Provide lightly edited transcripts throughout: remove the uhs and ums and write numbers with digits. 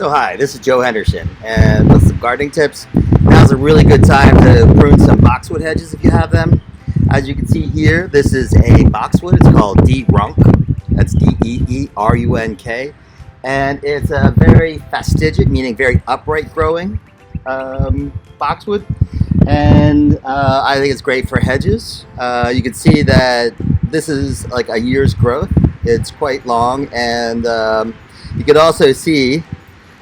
So hi, this is Joe Henderson, and with some gardening tips. Now's a really good time to prune some boxwood hedges if you have them. As you can see here, this is a boxwood. It's called D-Runk. That's D-E-E-R-U-N-K. And it's a very fastigiate, meaning very upright growing boxwood. And I think it's great for hedges. You can see that this is like a year's growth. It's quite long, and you can also see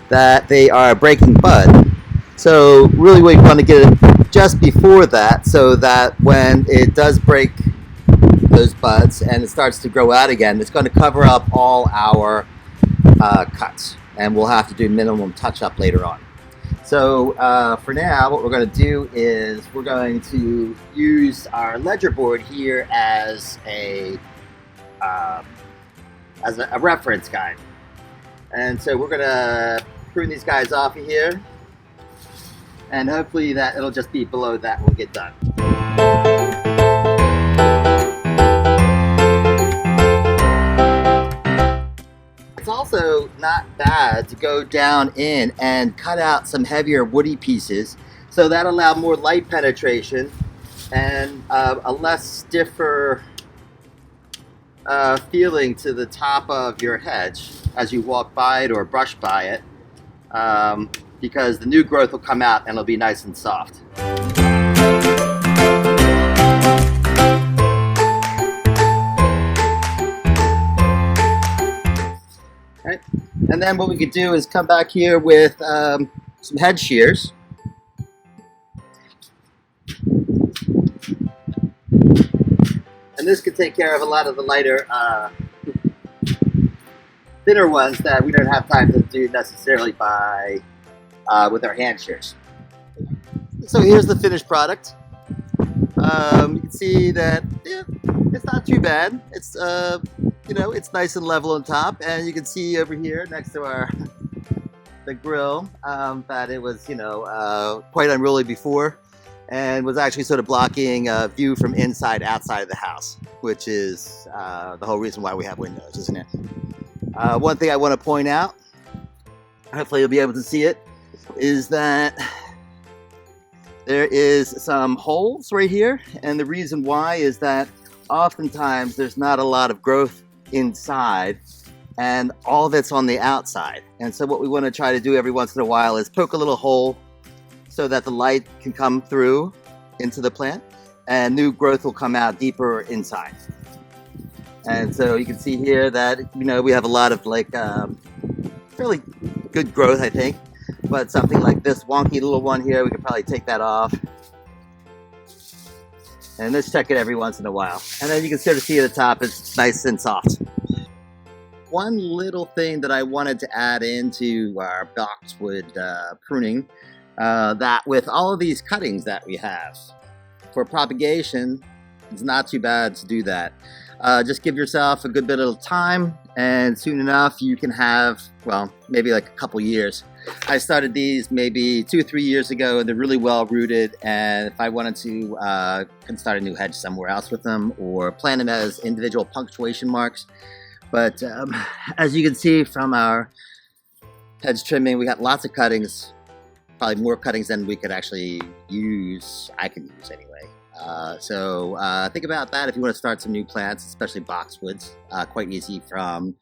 that they are breaking bud. So really we want to get it just before that, so that when it does break those buds and it starts to grow out again, it's going to cover up all our cuts, and we'll have to do minimum touch-up later on. So for now, what we're going to do is we're going to use our ledger board here as a reference guide. And so we're going to prune these guys off of here, and hopefully that it'll just be below that when we get done. It's also not bad to go down in and cut out some heavier woody pieces, so that allow more light penetration and a less stiffer feeling to the top of your hedge as you walk by it or brush by it, because the new growth will come out and it'll be nice and soft. Right. And then what we could do is come back here with some hedge shears. And this could take care of a lot of the lighter, thinner ones that we don't have time to do necessarily by with our hand shears. So here's the finished product. You can see that it's not too bad. It's you know, it's nice and level on top, and you can see over here next to the grill that it was, you know, quite unruly before, and was actually sort of blocking view from inside outside of the house, which is the whole reason why we have windows, isn't it? One thing I want to point out, hopefully you'll be able to see it, is that there is some holes right here, and the reason why is that oftentimes there's not a lot of growth inside and all of it's on the outside. And so what we want to try to do every once in a while is poke a little hole so that the light can come through into the plant and new growth will come out deeper inside. And so you can see here that, you know, we have a lot of like fairly good growth, I think, but something like this wonky little one here, we could probably take that off. And let's check it every once in a while. And then you can sort of see at the top, it's nice and soft. One little thing that I wanted to add into our boxwood pruning, that with all of these cuttings that we have, for propagation, it's not too bad to do that. Just give yourself a good bit of time, and soon enough you can have, well, maybe like a couple years. I started these maybe 2 or 3 years ago, and they're really well rooted, and if I wanted to can start a new hedge somewhere else with them or plant them as individual punctuation marks. But as you can see from our hedge trimming, we got lots of cuttings, probably more cuttings than we could actually use, I can use anyway. So think about that if you want to start some new plants, especially boxwoods. Quite easy from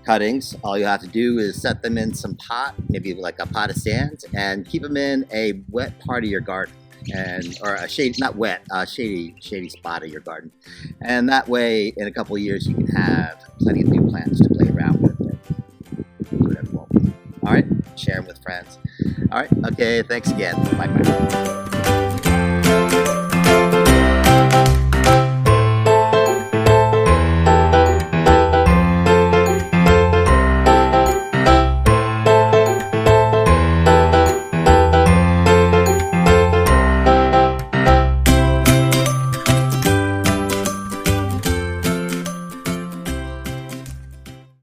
cuttings. All you have to do is set them in some pot, maybe like a pot of sand, and keep them in a wet part of your garden, and or a shady, not wet, shady spot of your garden. And that way, in a couple of years, you can have plenty of new plants to play around with. All right, share them with friends. All right, okay, thanks again. Bye-bye.